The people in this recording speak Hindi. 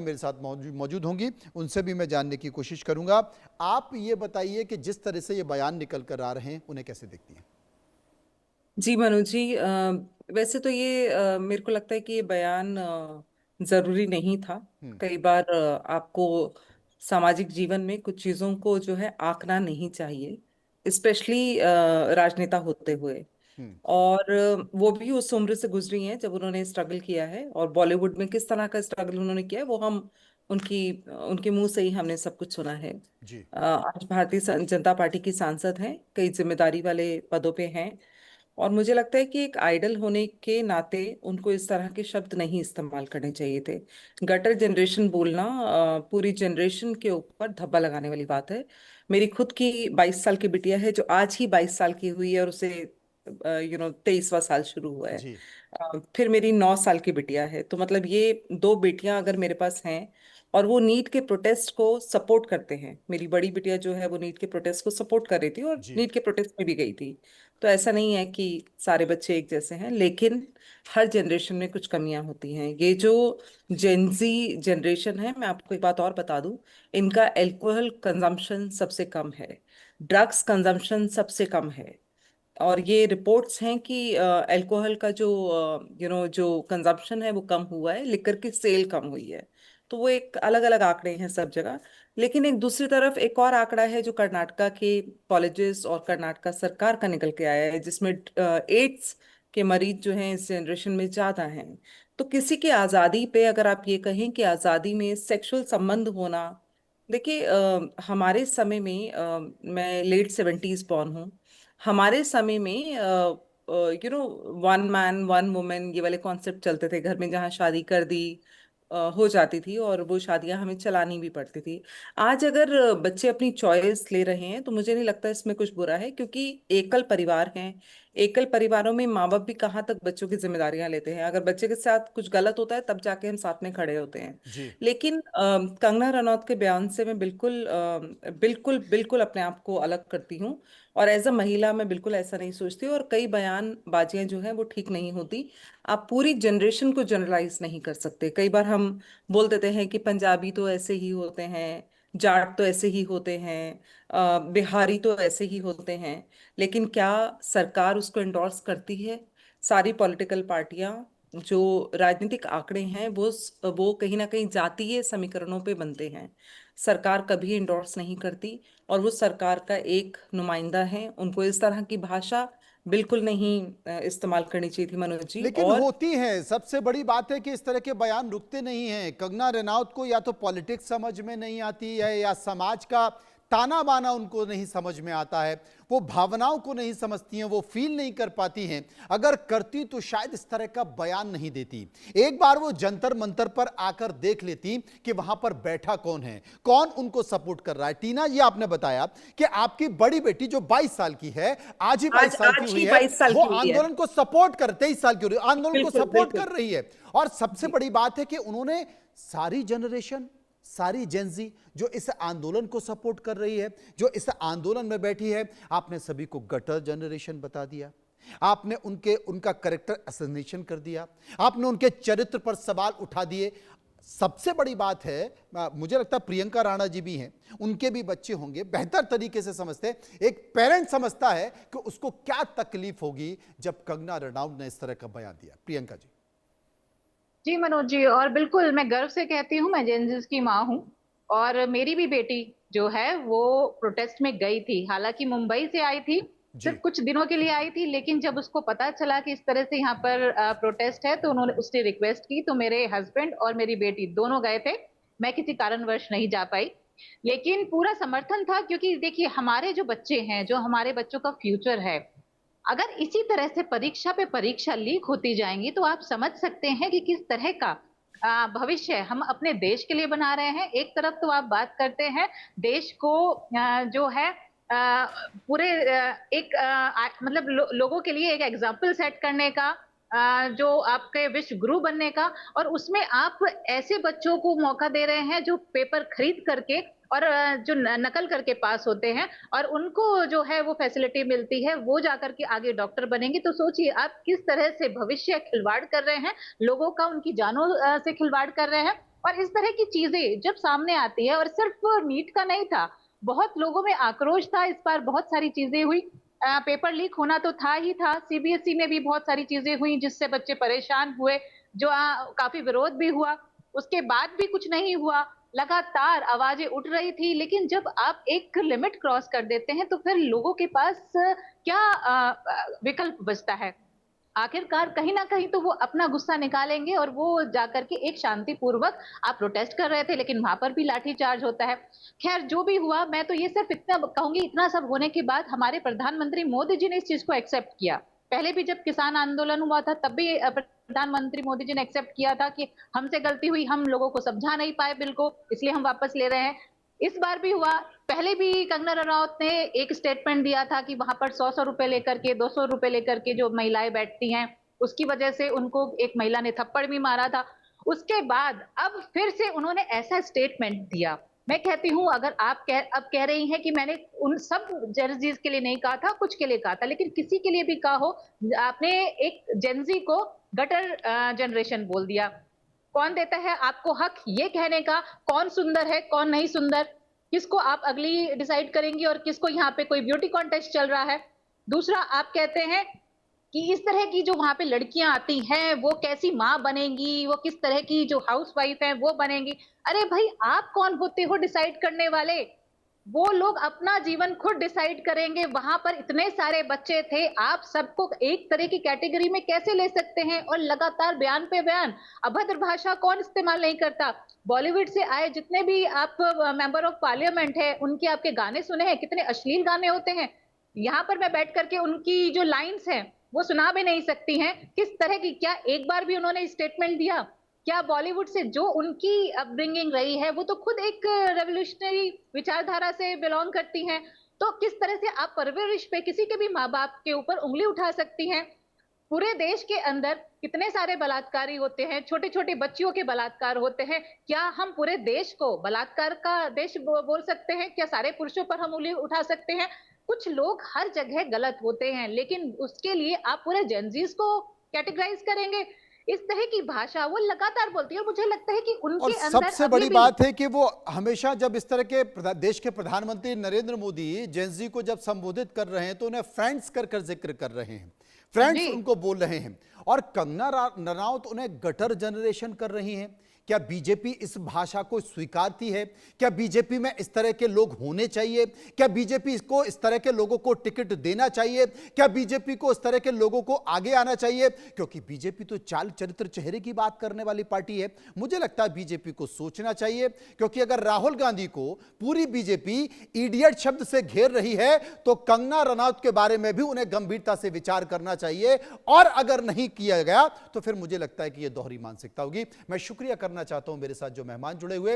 मेरे साथ मौजूद होंगी, उनसे भी मैं जानने की कोशिश करूंगा। आप ये बताइए कि जिस तरह से ये बयान निकल कर आ रहे हैं, उन्हें कैसे देखती हैं? जी मनु जी, वैसे तो ये मेरे को लगता है कि ये बयान जरूरी नहीं था। हम्म। कई बार आपको सामाजिक जीवन में कुछ चीजों को जो है आंकना नहीं चाहिए, स्पेशली राजनेता होते हुए। हम्म। और वो भी उस उम्र से गुजरी हैं जब उन्होंने स्ट्रगल किया है, और बॉलीवुड में किस तरह का स्ट्रगल उन्होंने किया है वो हम उनकी उनके मुंह से ही हमने सब कुछ सुना है। जी। आज भारतीय जनता पार्टी की सांसद हैं, कई जिम्मेदारी वाले पदों पे हैं। और मुझे लगता है कि एक आइडल होने के नाते उनको इस तरह के शब्द नहीं इस्तेमाल करने चाहिए थे। गटर जनरेशन बोलना पूरी जनरेशन के ऊपर धब्बा लगाने वाली बात है। मेरी खुद की 22 साल की बिटिया है जो आज ही 22 साल की हुई है, और उसे 23वां साल शुरू हुआ है। जी। फिर मेरी 9 साल की बिटिया है, तो मतलब ये दो बेटियां अगर मेरे पास हैं और वो नीट के प्रोटेस्ट को सपोर्ट करते हैं। मेरी बड़ी बिटिया जो है वो नीट के प्रोटेस्ट को सपोर्ट कर रही थी और जी। नीट के प्रोटेस्ट में भी गई थी। तो ऐसा नहीं है कि सारे बच्चे एक जैसे हैं, लेकिन हर जनरेशन में कुछ कमियां होती हैं। ये जो जेंजी जनरेशन है, मैं आपको एक बात और बता दूं, इनका अल्कोहल कंजम्पशन सबसे कम है, ड्रग्स कंजम्पशन सबसे कम है। और ये रिपोर्ट्स हैं कि अल्कोहल का जो जो कंजम्पशन है वो कम हुआ है, लिकर की सेल कम हुई है। तो वो एक अलग अलग आंकड़े हैं सब जगह। लेकिन एक दूसरी तरफ एक और आंकड़ा है जो कर्नाटका के कॉलेजेस और कर्नाटका सरकार का निकल के आया है, जिसमें एड्स के मरीज जो हैं इस जनरेशन में ज्यादा हैं। तो किसी की आज़ादी पे अगर आप ये कहें कि आज़ादी में सेक्सुअल संबंध होना, देखिए हमारे समय में मैं लेट 70s बॉर्न हूँ। हमारे समय में वन मैन वन वुमेन ये वाले कॉन्सेप्ट चलते थे घर में, जहाँ शादी कर दी हो जाती थी और वो शादियां हमें चलानी भी पड़ती थी। आज अगर बच्चे अपनी चॉइस ले रहे हैं तो मुझे नहीं लगता इसमें कुछ बुरा है, क्योंकि एकल परिवार हैं। एकल परिवारों में माँ बाप भी कहाँ तक बच्चों की जिम्मेदारियां लेते हैं। अगर बच्चे के साथ कुछ गलत होता है तब जाके हम साथ में खड़े होते हैं। जी। लेकिन कंगना रनौत के बयान से मैं बिल्कुल बिल्कुल बिल्कुल अपने आप को अलग करती हूँ। और एज अ महिला मैं बिल्कुल ऐसा नहीं सोचती, और कई बयानबाजियां जो हैं वो ठीक नहीं होती। आप पूरी जनरेशन को जनरलाइज नहीं कर सकते। कई बार हम बोल देते हैं कि पंजाबी तो ऐसे ही होते हैं, जाट तो ऐसे ही होते हैं, बिहारी तो ऐसे ही होते हैं। लेकिन क्या सरकार उसको एंडोर्स करती है? सारी पॉलिटिकल पार्टियां, जो राजनीतिक आंकड़े हैं वो कहीं ना कहीं जातीय समीकरणों पे बनते हैं। सरकार कभी इंडोर्स नहीं करती, और वो सरकार का एक नुमाइंदा है। उनको इस तरह की भाषा बिल्कुल नहीं इस्तेमाल करनी चाहिए थी मनोज जी। लेकिन और होती है, सबसे बड़ी बात है कि इस तरह के बयान रुकते नहीं हैं। कंगना रनौत को या तो पॉलिटिक्स समझ में नहीं आती है, या समाज का ताना बाना उनको नहीं समझ में आता है। वो भावनाओं को नहीं समझती हैं, वो फील नहीं कर पाती हैं। अगर करती तो शायद इस तरह का बयान नहीं देती। एक बार वो जंतर मंतर पर आकर देख लेती कि वहां पर बैठा कौन है, कौन उनको सपोर्ट कर रहा है। टीना, ये आपने बताया कि आपकी बड़ी बेटी जो 22 साल की है, आज ही 22 आज साल की आज हुई ही है, 22 साल वो की हुई है। आंदोलन को सपोर्ट कर 23 साल की हो रही है, आंदोलन को बिल्कुल सपोर्ट बिल्कुल। कर रही है। और सबसे जी बड़ी बात है कि उन्होंने सारी जनरेशन, सारी जेंजी जो इस आंदोलन को सपोर्ट कर रही है, जो इस आंदोलन में बैठी है, आपने सभी को गटर जनरेशन बता दिया। आपने उनका करेक्टर असैसिनेशन कर दिया। आपने उनके चरित्र पर सवाल उठा दिए। सबसे बड़ी बात है, मुझे लगता है प्रियंका राणा जी भी हैं, उनके भी बच्चे होंगे, बेहतर तरीके से समझते हैं। एक पेरेंट समझता है कि उसको क्या तकलीफ होगी जब कंगना रनौत ने इस तरह का बयान दिया। प्रियंका जी। जी मनोज जी, और बिल्कुल मैं गर्व से कहती हूँ मैं जेनजिस की माँ हूँ। और मेरी भी बेटी जो है वो प्रोटेस्ट में गई थी, हालांकि मुंबई से आई थी। सिर्फ जी। कुछ दिनों के लिए आई थी, लेकिन जब उसको पता चला कि इस तरह से यहाँ पर प्रोटेस्ट है तो उन्होंने उसने रिक्वेस्ट की, तो मेरे हस्बैंड और मेरी बेटी दोनों गए थे। मैं किसी कारणवश नहीं जा पाई, लेकिन पूरा समर्थन था, क्योंकि देखिए हमारे जो बच्चे हैं, जो हमारे बच्चों का फ्यूचर है, अगर इसी तरह से परीक्षा पे परीक्षा लीक होती जाएंगी तो आप समझ सकते हैं कि किस तरह का भविष्य हम अपने देश के लिए बना रहे हैं। एक तरफ तो आप बात करते हैं देश को जो है पूरे एक मतलब लोगों के लिए एक एग्जाम्पल सेट करने का, जो आपके विश्व गुरु बनने का, और उसमें आप ऐसे बच्चों को मौका दे रहे हैं जो पेपर खरीद करके और जो नकल करके पास होते हैं, और उनको जो है वो फैसिलिटी मिलती है, वो जाकर के आगे डॉक्टर बनेंगे। तो सोचिए आप किस तरह से भविष्य खिलवाड़ कर रहे हैं, लोगों का, उनकी जानों से खिलवाड़ कर रहे हैं। और इस तरह की चीजें जब सामने आती है, और सिर्फ नीट का नहीं था, बहुत लोगों में आक्रोश था इस बार, बहुत सारी चीजें हुई। पेपर लीक होना तो था ही था, सीबीएसई में भी बहुत सारी चीजें हुई जिससे बच्चे परेशान हुए, जो काफी विरोध भी हुआ, उसके बाद भी कुछ नहीं हुआ, लगातार आवाजें उठ रही थी। लेकिन जब आप एक लिमिट क्रॉस कर देते हैं तो फिर लोगों के पास क्या विकल्प बचता है? आखिरकार कहीं ना कहीं तो वो अपना गुस्सा निकालेंगे, और वो जाकर के एक शांतिपूर्वक, आप प्रोटेस्ट कर रहे थे लेकिन वहां पर भी लाठी चार्ज होता है। खैर, जो भी हुआ, मैं तो ये सिर्फ इतना कहूंगी, इतना सब होने के बाद हमारे प्रधानमंत्री मोदी जी ने इस चीज को एक्सेप्ट किया। पहले भी जब किसान आंदोलन हुआ था तब भी प्रधानमंत्री मोदी जी ने एक्सेप्ट किया था कि हमसे गलती हुई, हम लोगों को समझा नहीं पाए बिल को, इसलिए हम वापस ले रहे हैं। इस बार भी हुआ। पहले भी कंगना रनौत ने एक स्टेटमेंट दिया था कि वहां पर 100-100 रुपए लेकर के, 200 रुपए लेकर के जो महिलाएं बैठती हैं, उसकी वजह से उनको एक महिला ने थप्पड़ भी मारा था। उसके बाद अब फिर से उन्होंने ऐसा स्टेटमेंट दिया। मैं कहती हूं, अगर आप अब कह रही हैं कि मैंने उन सब जर्जीज के लिए नहीं कहा था, कुछ के लिए कहा था, लेकिन किसी के लिए भी कहा हो, आपने एक जेंजी को गटर जनरेशन बोल दिया। कौन देता है आपको हक ये कहने का कौन सुंदर है, कौन नहीं सुंदर? किसको आप अगली डिसाइड करेंगी, और किसको यहाँ पे कोई ब्यूटी कॉन्टेस्ट चल रहा है? दूसरा, आप कहते हैं कि इस तरह की जो वहां पे लड़कियां आती हैं वो कैसी माँ बनेंगी, वो किस तरह की जो हाउस वाइफ है वो बनेंगी। अरे भाई, आप कौन होते हो डिसाइड करने वाले? वो लोग अपना जीवन खुद डिसाइड करेंगे। वहां पर इतने सारे बच्चे थे, आप सबको एक तरह की कैटेगरी में कैसे ले सकते हैं? और लगातार बयान पे बयान। अभद्र भाषा कौन इस्तेमाल नहीं करता? बॉलीवुड से आए जितने भी आप मेंबर ऑफ पार्लियामेंट है, उनके आपके गाने सुने हैं, कितने अश्लील गाने होते हैं। यहाँ पर मैं बैठ करके उनकी जो लाइंस हैं वो सुना भी नहीं सकती हैं। किस तरह की, क्या एक बार भी उन्होंने स्टेटमेंट दिया? क्या बॉलीवुड से जो उनकी अपब्रिंगिंग रही है, वो तो खुद एक रेवोल्यूशनरी विचारधारा से बिलोंग करती हैं, तो किस तरह से आप परवरिश पे किसी के भी माँ बाप के ऊपर उंगली उठा सकती हैं? पूरे देश के अंदर कितने सारे बलात्कारी होते हैं, छोटे छोटे बच्चियों के बलात्कार होते हैं। क्या हम पूरे देश को बलात्कार का देश बोल सकते हैं? क्या सारे पुरुषों पर हम उंगली उठा सकते हैं? कुछ लोग हर जगह गलत होते हैं, लेकिन उसके लिए आप पूरे जेनजीज को कैटेगराइज करेंगे? इस तरह की भाषा वो लगातार बोलती है, और मुझे लगता है कि और उनके अंदर सबसे अभी बड़ी भी बात है कि वो हमेशा जब इस तरह के देश के प्रधानमंत्री नरेंद्र मोदी जेंजी को जब संबोधित कर रहे हैं तो उन्हें फ्रेंड्स कर कर जिक्र कर रहे हैं, फ्रेंड्स जी। उनको बोल रहे हैं, और कंगना रनौत उन्हें गटर जनरेशन कर रही हैं। क्या बीजेपी इस भाषा को स्वीकारती है? क्या बीजेपी में इस तरह के लोग होने चाहिए? क्या बीजेपी को इस तरह के लोगों को टिकट देना चाहिए? क्या बीजेपी को इस तरह के लोगों को आगे आना चाहिए? क्योंकि बीजेपी तो चाल चरित्र चेहरे की बात करने वाली पार्टी है। मुझे लगता है बीजेपी को सोचना चाहिए, क्योंकि अगर राहुल गांधी को पूरी बीजेपी इडियट शब्द से घेर रही है तो कंगना रनौत के बारे में भी उन्हें गंभीरता से विचार करना चाहिए, और अगर नहीं किया गया तो फिर मुझे लगता है कि यह दोहरी मानसिकता होगी। मैं शुक्रिया करना चाहता हूं मेरे साथ जो मेहमान जुड़े हुए।